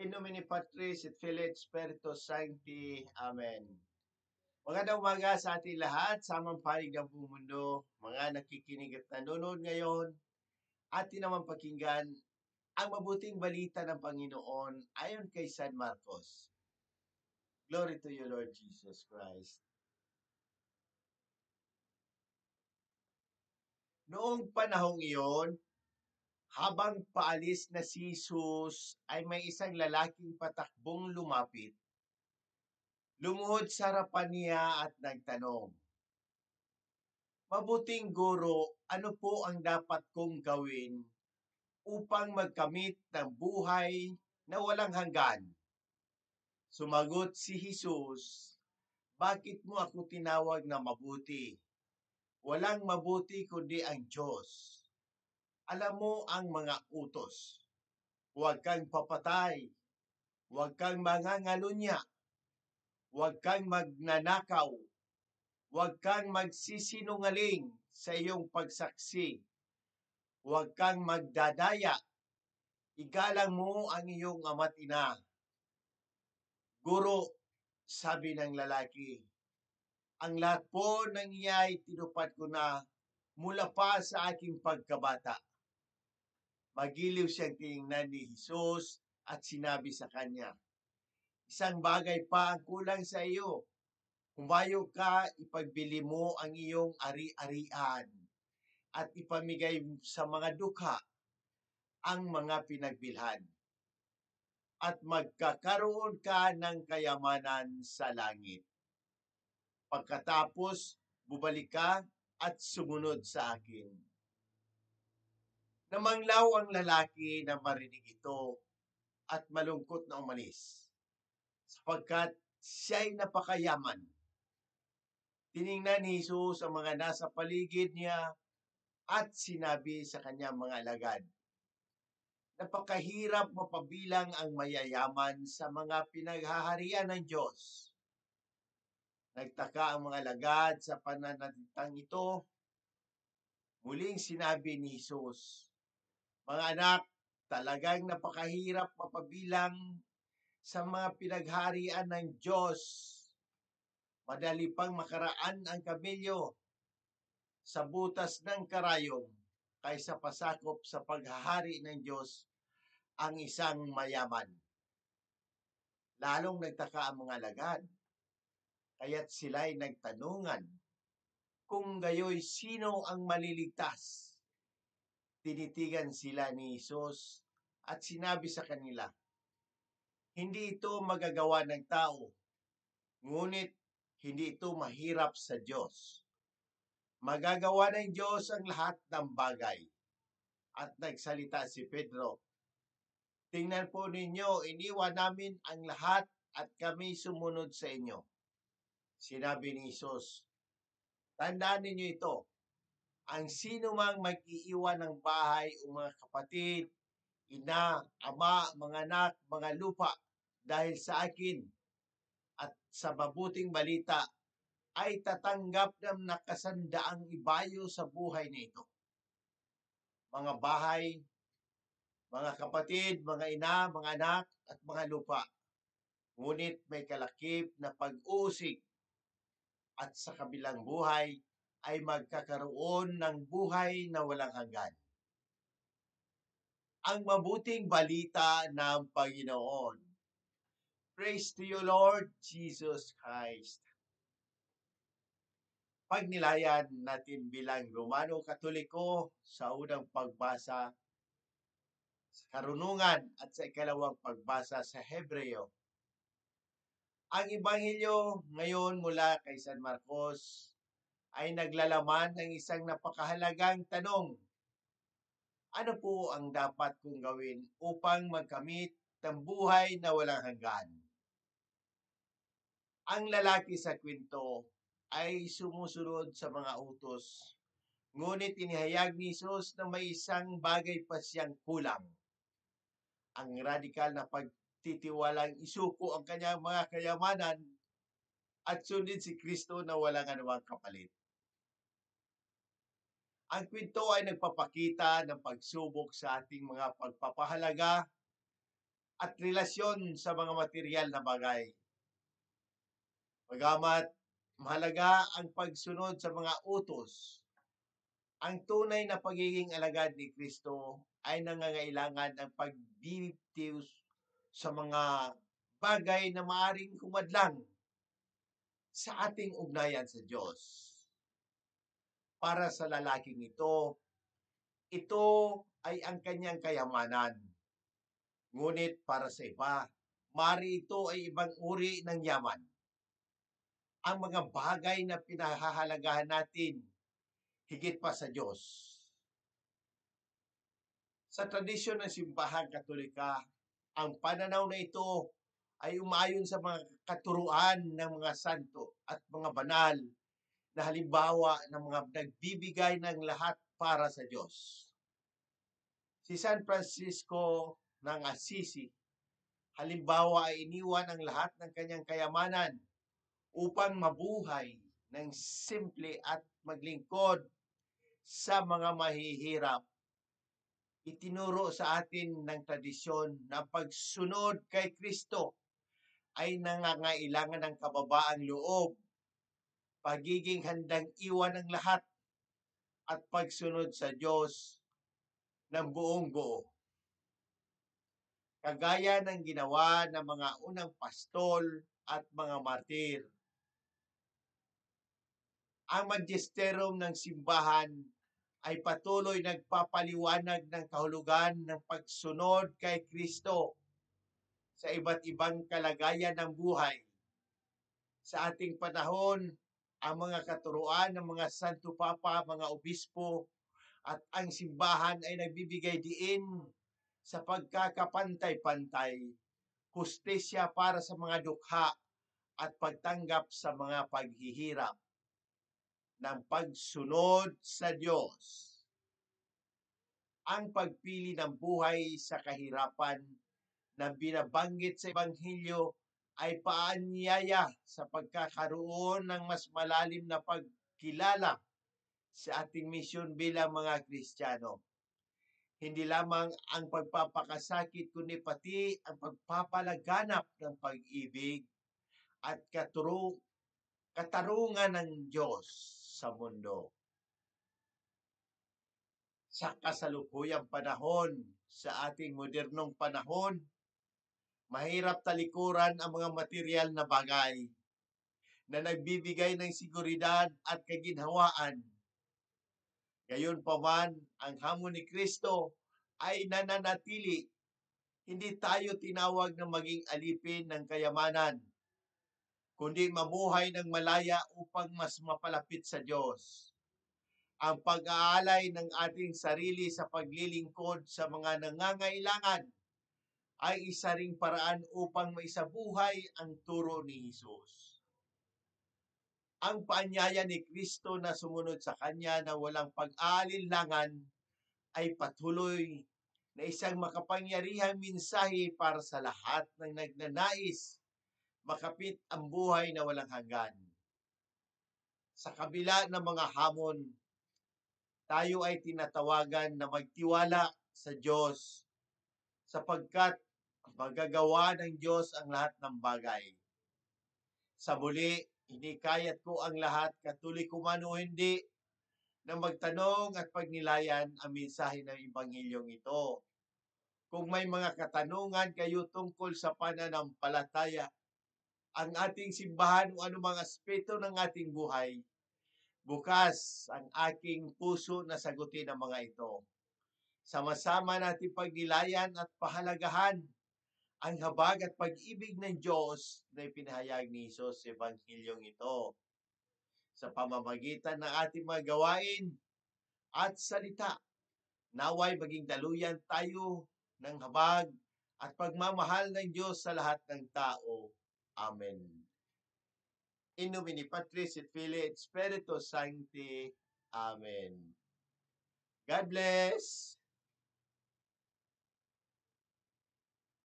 In nomine Patris et Filii et Spiritus Sancti. Amen. Magandang umaga sa ating lahat, samang panig ng buong mundo, mga nakikinig at nanonood ngayon, atin naman pakinggan ang mabuting balita ng Panginoon ayon kay San Marcos. Glory to you, Lord Jesus Christ. Noong panahong iyon, habang paalis na si Jesus, ay may isang lalaking patakbong lumapit. Lumuhod sa harapan niya at nagtanong, "Mabuting guro, ano po ang dapat kong gawin upang magkamit ng buhay na walang hanggan?" Sumagot si Jesus, "Bakit mo ako tinawag na mabuti? Walang mabuti kundi ang Diyos. Alam mo ang mga utos. Huwag kang papatay, huwag kang mangangalunya, huwag kang magnanakaw, huwag kang magsisinungaling sa iyong pagsaksi, huwag kang magdadaya, igalang mo ang iyong ama't ina." "Guro," sabi ng lalaki, "ang lahat po ng iya'y tinupad ko na mula pa sa aking pagkabata." Magiliw siyang tiningnan ni Jesus at sinabi sa kanya, "Isang bagay pa ang kulang sa iyo. Humayo ka, ipagbili mo ang iyong ari-arian at ipamigay sa mga dukha ang mga pinagbilhan. At magkakaroon ka ng kayamanan sa langit. Pagkatapos, bubalik ka at sumunod sa akin." Namanglaw ang lalaki na marinig ito at malungkot na umalis, sapagkat siya'y napakayaman. Tiningnan ni Jesus ang mga nasa paligid niya at sinabi sa kanyang mga alagad, "Napakahirap mapabilang ang mayayaman sa mga pinaghaharian ng Diyos." Nagtaka ang mga alagad sa pananalitang ito. Muling sinabi ni Jesus, "Mga anak, talagang napakahirap mapabilang sa mga pinagharian ng Diyos. Madali pang makaraan ang kamelyo sa butas ng karayom kaysa pasakop sa paghahari ng Diyos ang isang mayaman." Lalong nagtaka ang mga alagad, kaya't sila'y nagtanungan kung gayoy sino ang maliligtas. Tinitigan sila ni Jesus at sinabi sa kanila, "Hindi ito magagawa ng tao, ngunit hindi ito mahirap sa Diyos. Magagawa ng Diyos ang lahat ng bagay." At nagsalita si Pedro, "Tingnan po ninyo, iniwan namin ang lahat at kami sumunod sa inyo." Sinabi ni Jesus, "Tandaan ninyo ito, ang sino mang mag-iiwan ng bahay o mga kapatid, ina, ama, mga anak, mga lupa, dahil sa akin at sa mabuting balita, ay tatanggap ng nakasandaang ibayo sa buhay na ito. Mga bahay, mga kapatid, mga ina, mga anak, at mga lupa. Ngunit may kalakip na pag-uusig at sa kabilang buhay ay magkakaroon ng buhay na walang hanggan." Ang mabuting balita ng Panginoon. Praise to you, Lord Jesus Christ. Pagnilayan natin bilang Romano Katoliko sa unang pagbasa sa Karunungan at sa ikalawang pagbasa sa Hebreo. Ang Ebanghelyo ngayon mula kay San Marcos ay naglalaman ng isang napakahalagang tanong. Ano po ang dapat kong gawin upang magkamit ng buhay na walang hanggan? Ang lalaki sa kwento ay sumusunod sa mga utos. Ngunit inihayag ni Jesus na may isang bagay pa siyang kulang. Ang radikal na pagtitiwalang isuko ang kanyang mga kayamanan at sundin si Kristo na walang anumang kapalit. Ang kwento ay nagpapakita ng pagsubok sa ating mga pagpapahalaga at relasyon sa mga material na bagay. Bagamat mahalaga ang pagsunod sa mga utos, ang tunay na pagiging alagad ni Kristo ay nangangailangan ng pagbibitiw sa mga bagay na maaring kumadlang sa ating ugnayan sa Diyos. Para sa lalaking ito ay ang kanyang kayamanan. Ngunit para sa iba, mari ito ay ibang uri ng yaman. Ang mga bagay na pinahahalagahan natin higit pa sa Diyos. Sa tradisyon ng Simbahang Katolika, ang pananaw na ito ay umayon sa mga katuruan ng mga santo at mga banal na halimbawa ng mga nagbibigay ng lahat para sa Diyos. Si San Francisco ng Assisi, halimbawa ay iniwan ang lahat ng kanyang kayamanan upang mabuhay ng simple at maglingkod sa mga mahihirap. Itinuro sa atin ng tradisyon na pagsunod kay Kristo ay nangangailangan ng kababaang loob, pagiging handang iwan ang lahat, at pagsunod sa Diyos ng buong buo. Kagaya ng ginawa ng mga unang pastol at mga martir. Ang magisterium ng simbahan ay patuloy nagpapaliwanag ng kahulugan ng pagsunod kay Kristo sa iba't ibang kalagayan ng buhay. Sa ating panahon, ang mga katuruan ng mga Santo Papa, mga obispo, at ang simbahan ay nagbibigay diin sa pagkakapantay-pantay, hustisya para sa mga dukha, at pagtanggap sa mga paghihirap ng pagsunod sa Diyos. Ang pagpili ng buhay sa kahirapan na binabanggit sa Ebanghelyo ay paanyaya sa pagkakaroon ng mas malalim na pagkilala sa ating misyon bilang mga Kristiyano. Hindi lamang ang pagpapakasakit, kundi pati ang pagpapalaganap ng pag-ibig at katarungan ng Diyos sa mundo. Sa kasalukuyang panahon, sa ating modernong panahon, mahirap talikuran ang mga material na bagay na nagbibigay ng seguridad at kaginhawaan. Gayunpaman, ang hamon ni Kristo ay nananatili. Hindi tayo tinawag na maging alipin ng kayamanan, kundi mamuhay ng malaya upang mas mapalapit sa Diyos. Ang pag-aalay ng ating sarili sa paglilingkod sa mga nangangailangan ay isa ring paraan upang maisabuhay ang turo ni Jesus. Ang paanyaya ni Kristo na sumunod sa Kanya na walang pag-aalinlangan ay patuloy na isang makapangyarihang mensahe para sa lahat ng nagnanais makapit ang buhay na walang hanggan. Sa kabila ng mga hamon, tayo ay tinatawagan na magtiwala sa Diyos sapagkat magagawa ng Diyos ang lahat ng bagay. Sa muli, hinikayat ko ang lahat, Katoliko ko man o hindi, na magtanong at pagnilayan ang mensahe ng Ebanghelyong ito. Kung may mga katanungan kayo tungkol sa pananampalataya, ang ating simbahan o anumang aspeto ng ating buhay, bukas ang aking puso na sagutin ang mga ito. Sama-sama natin pagnilayan at pahalagahan ang habag at pag-ibig ng Diyos na ipinahayag ni Jesus sa Ebanghelyong ito. Sa pamamagitan ng ating mga gawain at salita, naway maging daluyan tayo ng habag at pagmamahal ng Diyos sa lahat ng tao. Amen. In nomine Patris et Filii et Spiritus Sancti. Amen. God bless.